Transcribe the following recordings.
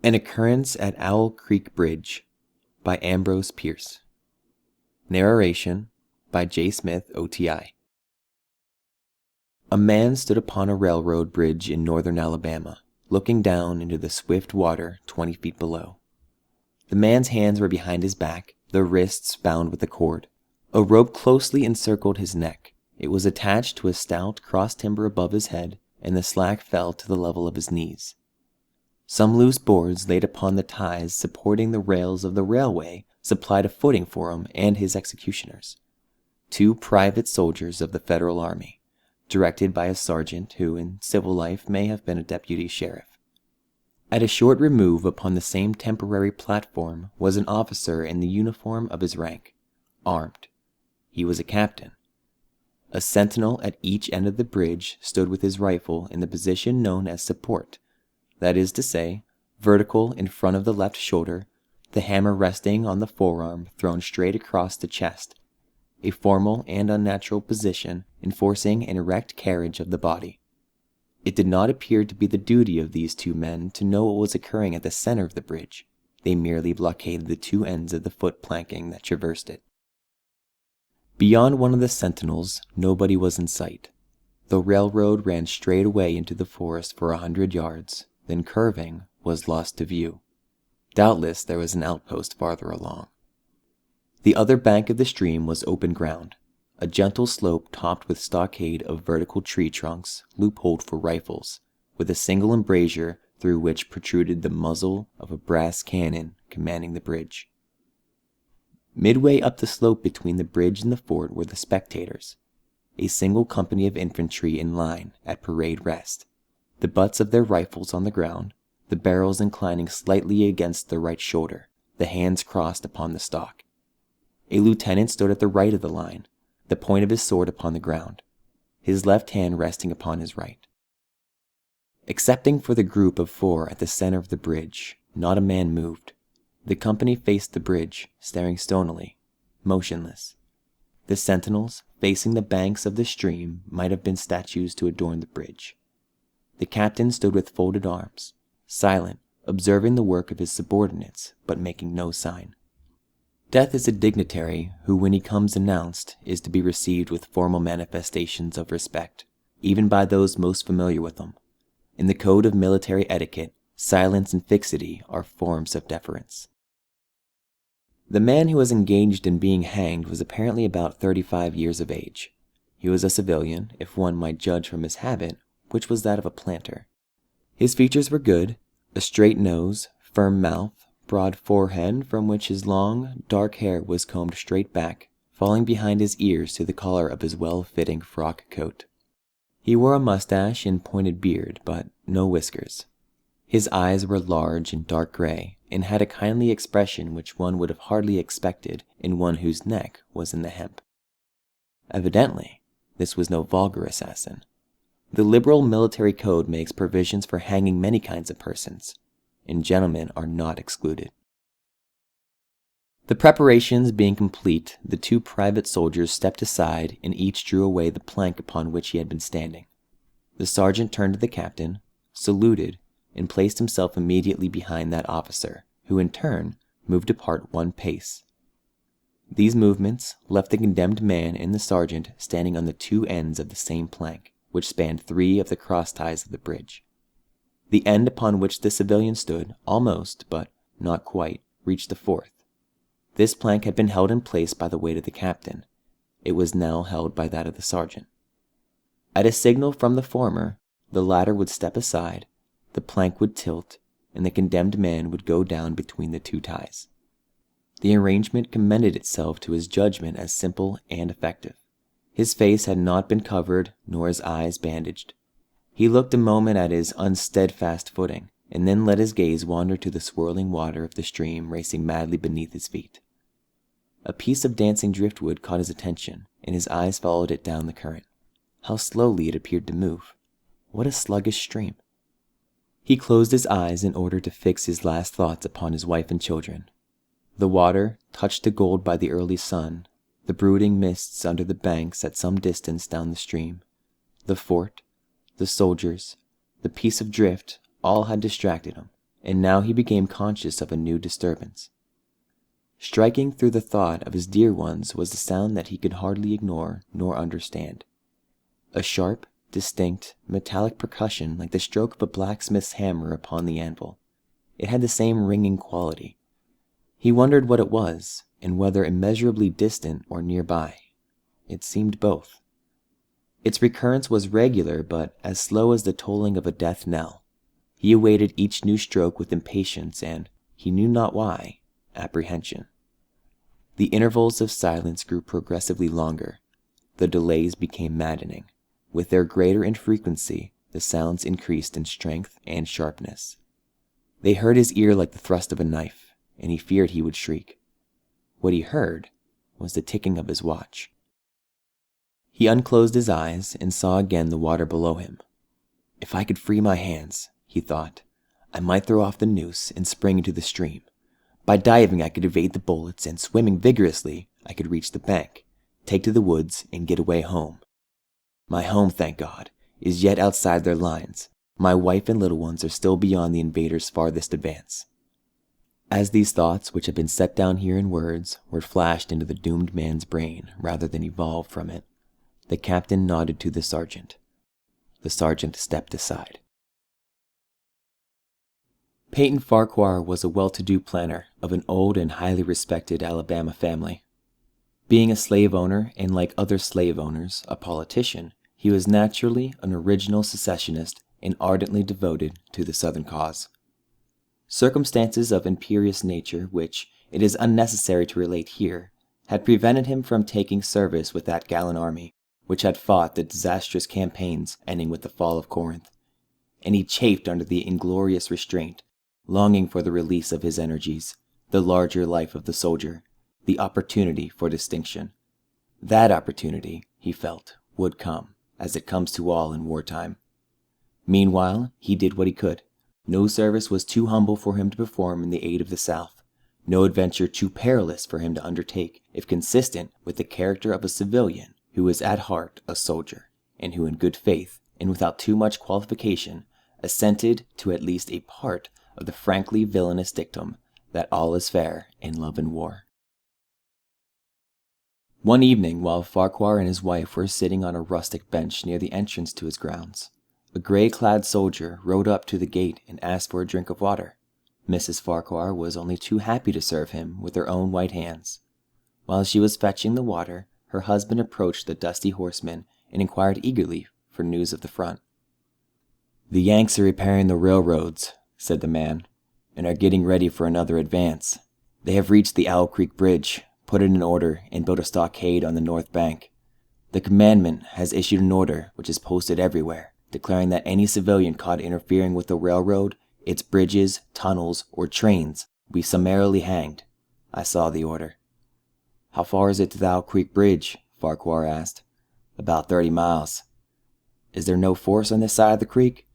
An Occurrence at Owl Creek Bridge by Ambrose Pierce. Narration by JSmithOTI. A man stood upon a railroad bridge in northern Alabama, looking down into the swift water 20 feet below. The man's hands were behind his back, the wrists bound with a cord. A rope closely encircled his neck. It was attached to a stout cross timber above his head, and the slack fell to the level of his knees. Some loose boards laid upon the ties supporting the rails of the railway supplied a footing for him and his executioners. 2 private soldiers of the Federal Army, directed by a sergeant who in civil life may have been a deputy sheriff. At a short remove upon the same temporary platform was an officer in the uniform of his rank, armed. He was a captain. A sentinel at each end of the bridge stood with his rifle in the position known as support, that is to say, vertical in front of the left shoulder, the hammer resting on the forearm thrown straight across the chest, a formal and unnatural position enforcing an erect carriage of the body. It did not appear to be the duty of these 2 men to know what was occurring at the center of the bridge. They merely blockaded the 2 ends of the foot planking that traversed it. Beyond one of the sentinels, nobody was in sight. The railroad ran straight away into the forest for 100 yards, then curving, was lost to view. Doubtless there was an outpost farther along. The other bank of the stream was open ground, a gentle slope topped with stockade of vertical tree trunks loopholed for rifles, with a single embrasure through which protruded the muzzle of a brass cannon commanding the bridge. Midway up the slope between the bridge and the fort were the spectators, a single company of infantry in line at parade rest, the butts of their rifles on the ground, the barrels inclining slightly against the right shoulder, the hands crossed upon the stock. A lieutenant stood at the right of the line, the point of his sword upon the ground, his left hand resting upon his right. Excepting for the group of 4 at the center of the bridge, not a man moved. The company faced the bridge, staring stonily, motionless. The sentinels, facing the banks of the stream, might have been statues to adorn the bridge. The captain stood with folded arms, silent, observing the work of his subordinates, but making no sign. Death is a dignitary who, when he comes announced, is to be received with formal manifestations of respect, even by those most familiar with him. In the code of military etiquette, silence and fixity are forms of deference. The man who was engaged in being hanged was apparently about 35 years of age. He was a civilian, if one might judge from his habit, which was that of a planter. His features were good, a straight nose, firm mouth, broad forehead from which his long, dark hair was combed straight back, falling behind his ears to the collar of his well-fitting frock coat. He wore a mustache and pointed beard, but no whiskers. His eyes were large and dark gray, and had a kindly expression which one would have hardly expected in one whose neck was in the hemp. Evidently, this was no vulgar assassin. The liberal military code makes provisions for hanging many kinds of persons, and gentlemen are not excluded. The preparations being complete, the 2 private soldiers stepped aside and each drew away the plank upon which he had been standing. The sergeant turned to the captain, saluted, and placed himself immediately behind that officer, who in turn moved apart 1 pace. These movements left the condemned man and the sergeant standing on the 2 ends of the same plank, which spanned 3 of the cross ties of the bridge. The end upon which the civilian stood almost, but not quite, reached the 4th. This plank had been held in place by the weight of the captain. It was now held by that of the sergeant. At a signal from the former, the latter would step aside, the plank would tilt, and the condemned man would go down between the 2 ties. The arrangement commended itself to his judgment as simple and effective. His face had not been covered, nor his eyes bandaged. He looked a moment at his unsteadfast footing, and then let his gaze wander to the swirling water of the stream racing madly beneath his feet. A piece of dancing driftwood caught his attention, and his eyes followed it down the current. How slowly it appeared to move! What a sluggish stream! He closed his eyes in order to fix his last thoughts upon his wife and children. The water, touched to gold by the early sun, the brooding mists under the banks at some distance down the stream, the fort, the soldiers, the piece of drift, all had distracted him, and now he became conscious of a new disturbance. Striking through the thought of his dear ones was the sound that he could hardly ignore nor understand. A sharp, distinct, metallic percussion like the stroke of a blacksmith's hammer upon the anvil. It had the same ringing quality. He wondered what it was, and whether immeasurably distant or nearby. It seemed both. Its recurrence was regular, but as slow as the tolling of a death knell. He awaited each new stroke with impatience and, he knew not why, apprehension. The intervals of silence grew progressively longer. The delays became maddening. With their greater infrequency, the sounds increased in strength and sharpness. They hurt his ear like the thrust of a knife, and he feared he would shriek. What he heard was the ticking of his watch. He unclosed his eyes and saw again the water below him. If I could free my hands, he thought, I might throw off the noose and spring into the stream. By diving I could evade the bullets, and swimming vigorously I could reach the bank, take to the woods, and get away home. My home, thank God, is yet outside their lines. My wife and little ones are still beyond the invaders' farthest advance. As these thoughts, which had been set down here in words, were flashed into the doomed man's brain rather than evolved from it, the captain nodded to the sergeant. The sergeant stepped aside. Peyton Farquhar was a well-to-do planter of an old and highly respected Alabama family. Being a slave owner and, like other slave owners, a politician, he was naturally an original secessionist and ardently devoted to the Southern cause. Circumstances of imperious nature, which it is unnecessary to relate here, had prevented him from taking service with that gallant army, which had fought the disastrous campaigns ending with the fall of Corinth, and he chafed under the inglorious restraint, longing for the release of his energies, the larger life of the soldier, the opportunity for distinction. That opportunity, he felt, would come, as it comes to all in wartime. Meanwhile, he did what he could. No service was too humble for him to perform in the aid of the South, no adventure too perilous for him to undertake, if consistent with the character of a civilian who was at heart a soldier, and who in good faith, and without too much qualification, assented to at least a part of the frankly villainous dictum that all is fair in love and war. One evening, while Farquhar and his wife were sitting on a rustic bench near the entrance to his grounds, a gray-clad soldier rode up to the gate and asked for a drink of water. Mrs. Farquhar was only too happy to serve him with her own white hands. While she was fetching the water, her husband approached the dusty horseman and inquired eagerly for news of the front. "The Yanks are repairing the railroads," said the man, "and are getting ready for another advance. They have reached the Owl Creek Bridge, put it in order, and built a stockade on the north bank. The commandant has issued an order, which is posted everywhere, declaring that any civilian caught interfering with the railroad, its bridges, tunnels, or trains will be summarily hanged. I saw the order." "How far is it to the Owl Creek Bridge?" Farquhar asked. "About 30 miles. "Is there no force on this side of the creek?"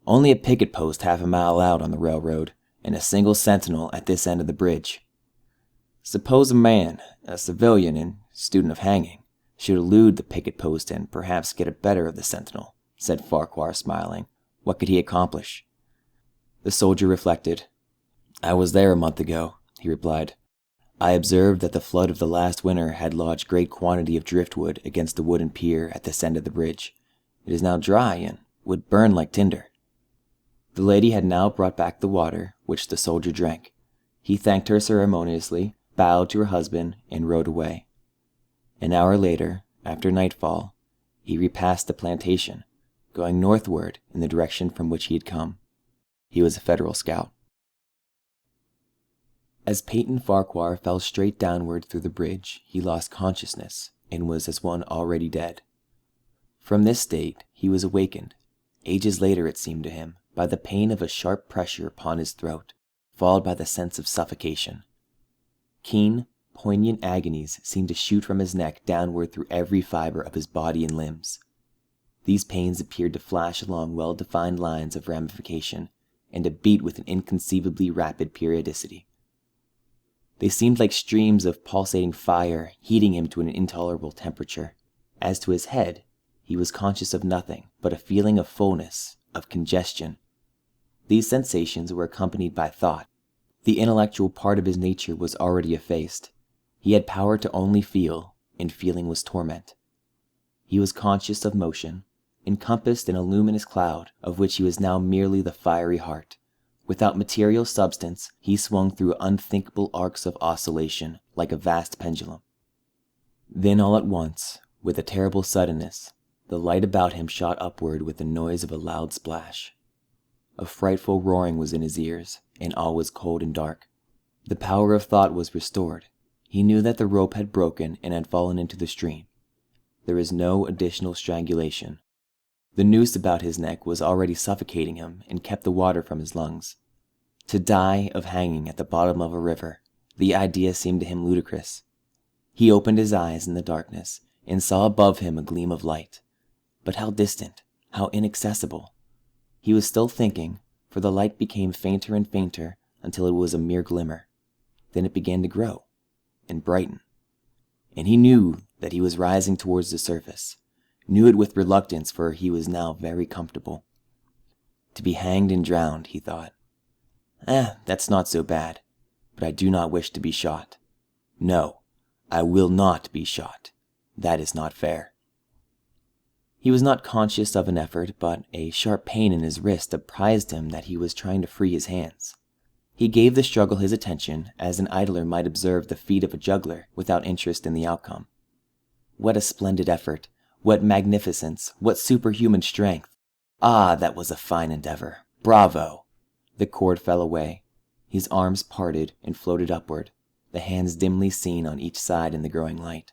"Only a picket post half a mile out on the railroad, and a single sentinel at this end of the bridge." "Suppose a man, a civilian and student of hanging, should elude the picket post and perhaps get a better of the sentinel," said Farquhar, smiling. "What could he accomplish?" The soldier reflected. "I was there a month ago," he replied. "I observed that the flood of the last winter had lodged great quantity of driftwood against the wooden pier at this end of the bridge. It is now dry and would burn like tinder." The lady had now brought back the water, which the soldier drank. He thanked her ceremoniously, bowed to her husband, and rode away. An hour later, after nightfall, he repassed the plantation, going northward in the direction from which he had come. He was a Federal scout. As Peyton Farquhar fell straight downward through the bridge, he lost consciousness and was as one already dead. From this state he was awakened, ages later it seemed to him, by the pain of a sharp pressure upon his throat, followed by the sense of suffocation. Keen, poignant agonies seemed to shoot from his neck downward through every fiber of his body and limbs. These pains appeared to flash along well-defined lines of ramification, and to beat with an inconceivably rapid periodicity. They seemed like streams of pulsating fire, heating him to an intolerable temperature. As to his head, he was conscious of nothing but a feeling of fullness, of congestion. These sensations were accompanied by thought. The intellectual part of his nature was already effaced. He had power to only feel, and feeling was torment. He was conscious of motion, encompassed in a luminous cloud of which he was now merely the fiery heart. Without material substance, he swung through unthinkable arcs of oscillation like a vast pendulum. Then all at once, with a terrible suddenness, the light about him shot upward with the noise of a loud splash. A frightful roaring was in his ears, and all was cold and dark. The power of thought was restored. He knew that the rope had broken and had fallen into the stream. There was no additional strangulation. The noose about his neck was already suffocating him and kept the water from his lungs. To die of hanging at the bottom of a river, the idea seemed to him ludicrous. He opened his eyes in the darkness and saw above him a gleam of light. But how distant, how inaccessible. He was still thinking, for the light became fainter and fainter until it was a mere glimmer. Then it began to grow and brighten. And he knew that he was rising towards the surface, knew it with reluctance, for he was now very comfortable. To be hanged and drowned, he thought. That's not so bad, but I do not wish to be shot. No, I will not be shot. That is not fair. He was not conscious of an effort, but a sharp pain in his wrist apprised him that he was trying to free his hands. He gave the struggle his attention, as an idler might observe the feat of a juggler without interest in the outcome. What a splendid effort! What magnificence! What superhuman strength! Ah, that was a fine endeavor! Bravo! The cord fell away. His arms parted and floated upward, the hands dimly seen on each side in the growing light.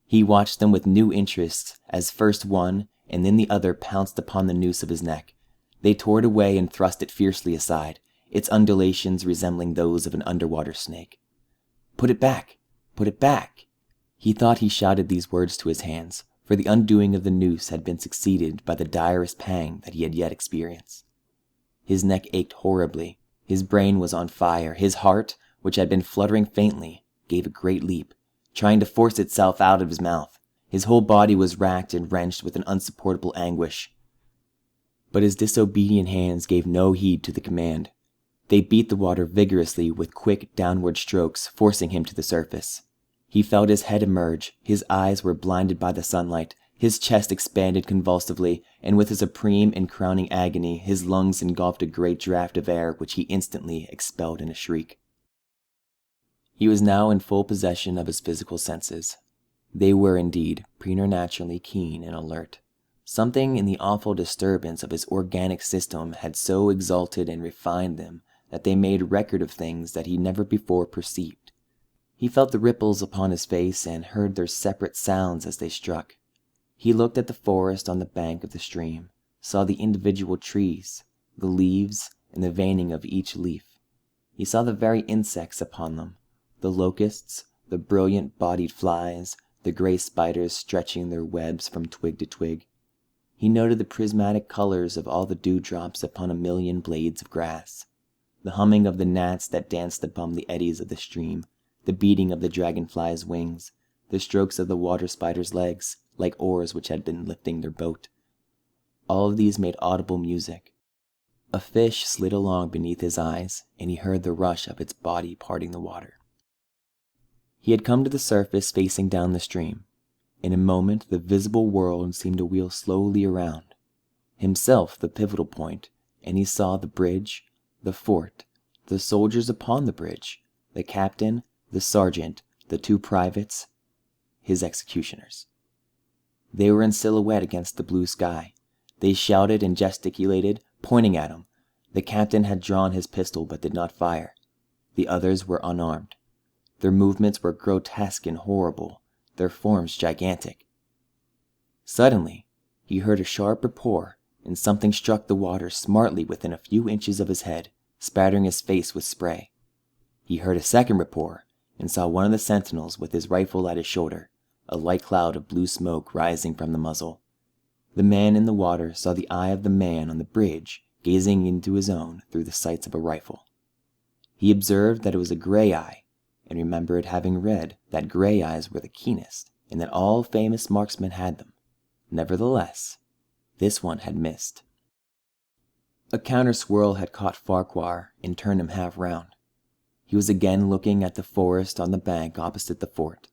He watched them with new interest as first one and then the other pounced upon the noose of his neck. They tore it away and thrust it fiercely aside, its undulations resembling those of an underwater snake. "Put it back! Put it back!" He thought he shouted these words to his hands, for the undoing of the noose had been succeeded by the direst pang that he had yet experienced. His neck ached horribly, his brain was on fire, his heart, which had been fluttering faintly, gave a great leap, trying to force itself out of his mouth. His whole body was racked and wrenched with an unsupportable anguish. But his disobedient hands gave no heed to the command. They beat the water vigorously with quick downward strokes, forcing him to the surface. He felt his head emerge, his eyes were blinded by the sunlight, his chest expanded convulsively, and with a supreme and crowning agony, his lungs engulfed a great draught of air which he instantly expelled in a shriek. He was now in full possession of his physical senses. They were indeed preternaturally keen and alert. Something in the awful disturbance of his organic system had so exalted and refined them that they made record of things that he never before perceived. He felt the ripples upon his face and heard their separate sounds as they struck. He looked at the forest on the bank of the stream, saw the individual trees, the leaves, and the veining of each leaf. He saw the very insects upon them, the locusts, the brilliant-bodied flies, the gray spiders stretching their webs from twig to twig. He noted the prismatic colors of all the dewdrops upon a million blades of grass, the humming of the gnats that danced upon the eddies of the stream, the beating of the dragonfly's wings, the strokes of the water spider's legs, like oars which had been lifting their boat. All of these made audible music. A fish slid along beneath his eyes, and he heard the rush of its body parting the water. He had come to the surface facing down the stream. In a moment the visible world seemed to wheel slowly around, himself the pivotal point, and he saw the bridge, the fort, the soldiers upon the bridge, the captain, the sergeant, the two privates, his executioners. They were in silhouette against the blue sky. They shouted and gesticulated, pointing at him. The captain had drawn his pistol but did not fire. The others were unarmed. Their movements were grotesque and horrible, their forms gigantic. Suddenly, he heard a sharp rapport, and something struck the water smartly within a few inches of his head, spattering his face with spray. He heard a second rapport, and saw one of the sentinels with his rifle at his shoulder, a light cloud of blue smoke rising from the muzzle. The man in the water saw the eye of the man on the bridge gazing into his own through the sights of a rifle. He observed that it was a gray eye, and remembered having read that gray eyes were the keenest, and that all famous marksmen had them. Nevertheless, this one had missed. A counter-swirl had caught Farquhar and turned him half round. He was again looking at the forest on the bank opposite the fort.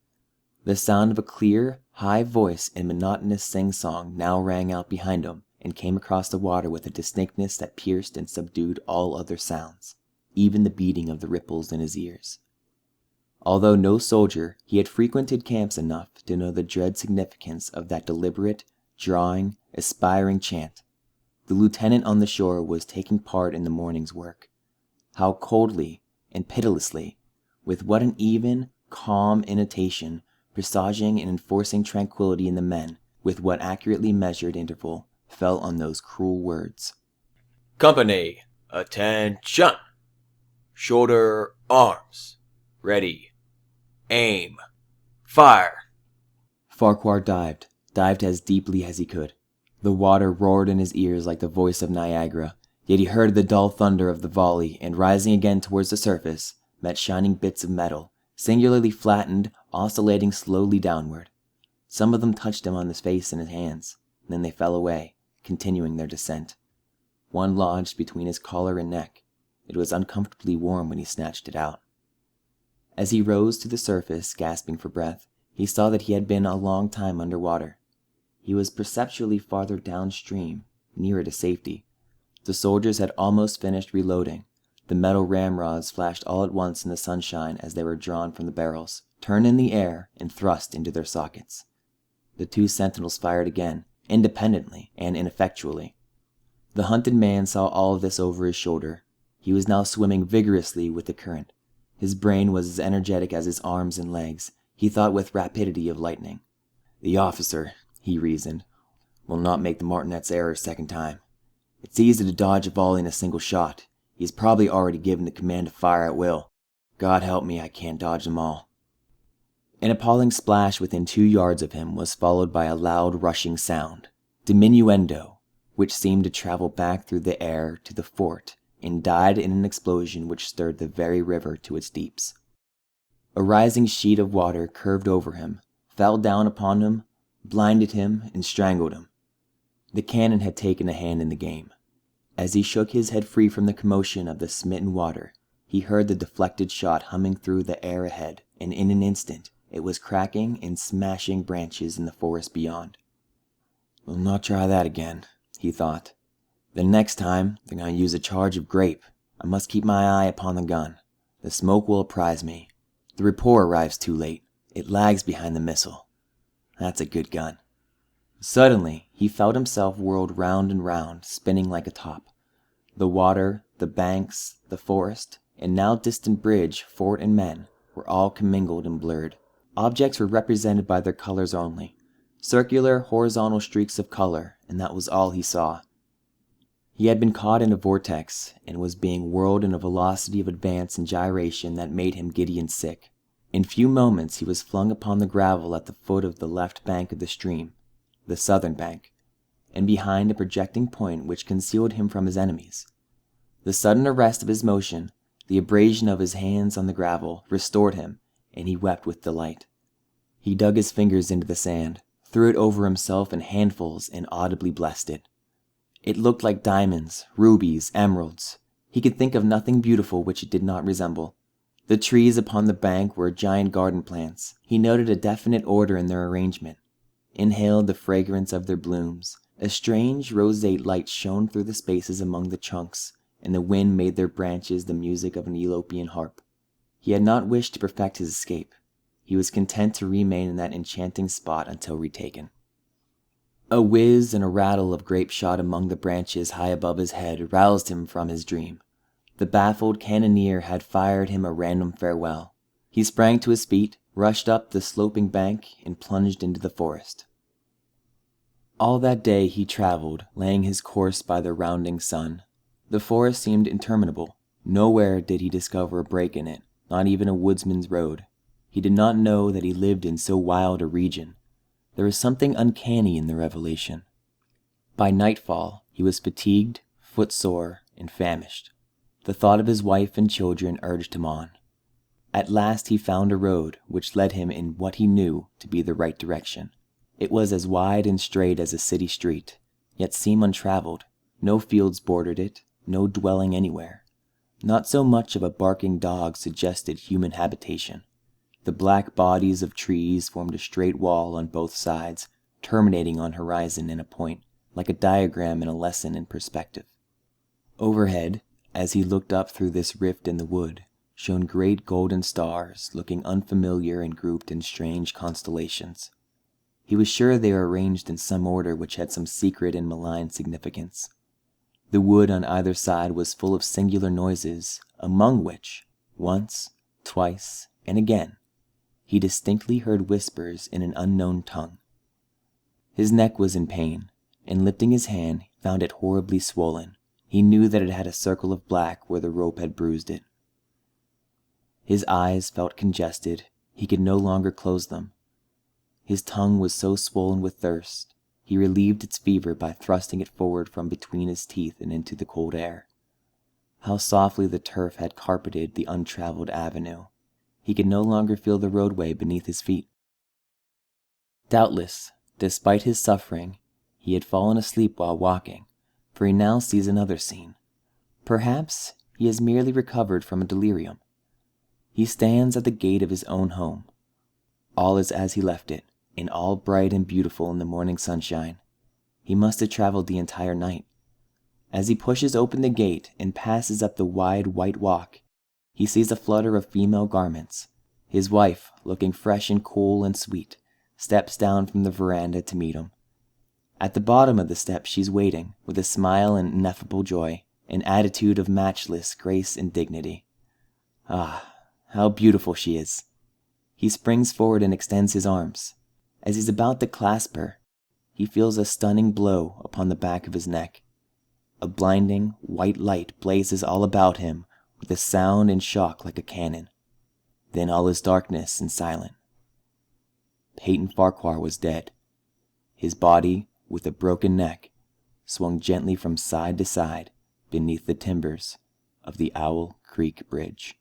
The sound of a clear, high voice in monotonous sing-song now rang out behind him and came across the water with a distinctness that pierced and subdued all other sounds, even the beating of the ripples in his ears. Although no soldier, he had frequented camps enough to know the dread significance of that deliberate, drawing, aspiring chant. The lieutenant on the shore was taking part in the morning's work. How coldly and pitilessly, with what an even, calm intonation, presaging and enforcing tranquility in the men, with what accurately measured interval, fell on those cruel words. Company, attention! Shoulder arms. Ready. Aim. Fire! Farquhar dived as deeply as he could. The water roared in his ears like the voice of Niagara, yet he heard the dull thunder of the volley, and rising again towards the surface, met shining bits of metal, singularly flattened, oscillating slowly downward. Some of them touched him on his face and his hands, and then they fell away, continuing their descent. One lodged between his collar and neck. It was uncomfortably warm when he snatched it out. As he rose to the surface, gasping for breath, he saw that he had been a long time under water. He was perceptually farther downstream, nearer to safety. The soldiers had almost finished reloading. The metal ramrods flashed all at once in the sunshine as they were drawn from the barrels, turned in the air, and thrust into their sockets. The two sentinels fired again, independently and ineffectually. The hunted man saw all of this over his shoulder. He was now swimming vigorously with the current. His brain was as energetic as his arms and legs. He thought with rapidity of lightning. The officer, he reasoned, will not make the martinet's error a second time. It's easy to dodge a volley in a single shot. He's probably already given the command to fire at will. God help me, I can't dodge them all. An appalling splash within 2 yards of him was followed by a loud rushing sound, diminuendo, which seemed to travel back through the air to the fort and died in an explosion which stirred the very river to its deeps. A rising sheet of water curved over him, fell down upon him, blinded him, and strangled him. The cannon had taken a hand in the game. As he shook his head free from the commotion of the smitten water, he heard the deflected shot humming through the air ahead, and in an instant it was cracking and smashing branches in the forest beyond. We'll not try that again, he thought. The next time, they're going to use a charge of grape. I must keep my eye upon the gun. The smoke will apprise me. The report arrives too late. It lags behind the missile. That's a good gun. Suddenly, he felt himself whirled round and round, spinning like a top. The water, the banks, the forest, and now distant bridge, fort, and men were all commingled and blurred. Objects were represented by their colors only. Circular, horizontal streaks of color, and that was all he saw. He had been caught in a vortex, and was being whirled in a velocity of advance and gyration that made him giddy and sick. In few moments he was flung upon the gravel at the foot of the left bank of the stream, the southern bank, and behind a projecting point which concealed him from his enemies. The sudden arrest of his motion, the abrasion of his hands on the gravel, restored him, and he wept with delight. He dug his fingers into the sand, threw it over himself in handfuls, and audibly blessed it. It looked like diamonds, rubies, emeralds. He could think of nothing beautiful which it did not resemble. The trees upon the bank were giant garden plants. He noted a definite order in their arrangement, inhaled the fragrance of their blooms. A strange roseate light shone through the spaces among the trunks, and the wind made their branches the music of an Ethiopian harp. He had not wished to perfect his escape. He was content to remain in that enchanting spot until retaken. A whiz and a rattle of grape shot among the branches high above his head roused him from his dream. The baffled cannoneer had fired him a random farewell. He sprang to his feet, rushed up the sloping bank, and plunged into the forest. All that day he traveled, laying his course by the rounding sun. The forest seemed interminable. Nowhere did he discover a break in it, not even a woodsman's road. He did not know that he lived in so wild a region. There was something uncanny in the revelation. By nightfall, he was fatigued, footsore, and famished. The thought of his wife and children urged him on. At last he found a road which led him in what he knew to be the right direction. It was as wide and straight as a city street, yet seemed untraveled. No fields bordered it, no dwelling anywhere. Not so much of a barking dog suggested human habitation. The black bodies of trees formed a straight wall on both sides, terminating on horizon in a point, like a diagram in a lesson in perspective. Overhead, as he looked up through this rift in the wood, shone great golden stars, looking unfamiliar and grouped in strange constellations. He was sure they were arranged in some order which had some secret and malign significance. The wood on either side was full of singular noises, among which, once, twice, and again, he distinctly heard whispers in an unknown tongue. His neck was in pain, and lifting his hand, he found it horribly swollen. He knew that it had a circle of black where the rope had bruised it. His eyes felt congested. He could no longer close them. His tongue was so swollen with thirst, he relieved its fever by thrusting it forward from between his teeth and into the cold air. How softly the turf had carpeted the untraveled avenue. He could no longer feel the roadway beneath his feet. Doubtless, despite his suffering, he had fallen asleep while walking, for he now sees another scene. Perhaps he has merely recovered from a delirium. He stands at the gate of his own home. All is as he left it, and all bright and beautiful in the morning sunshine. He must have traveled the entire night. As he pushes open the gate and passes up the wide white walk, he sees a flutter of female garments. His wife, looking fresh and cool and sweet, steps down from the veranda to meet him. At the bottom of the steps she's waiting, with a smile and ineffable joy, an attitude of matchless grace and dignity. Ah, how beautiful she is! He springs forward and extends his arms. As he's about to clasp her, he feels a stunning blow upon the back of his neck. A blinding, white light blazes all about him with a sound and shock like a cannon. Then all is darkness and silent. Peyton Farquhar was dead. His body, with a broken neck, swung gently from side to side beneath the timbers of the Owl Creek Bridge.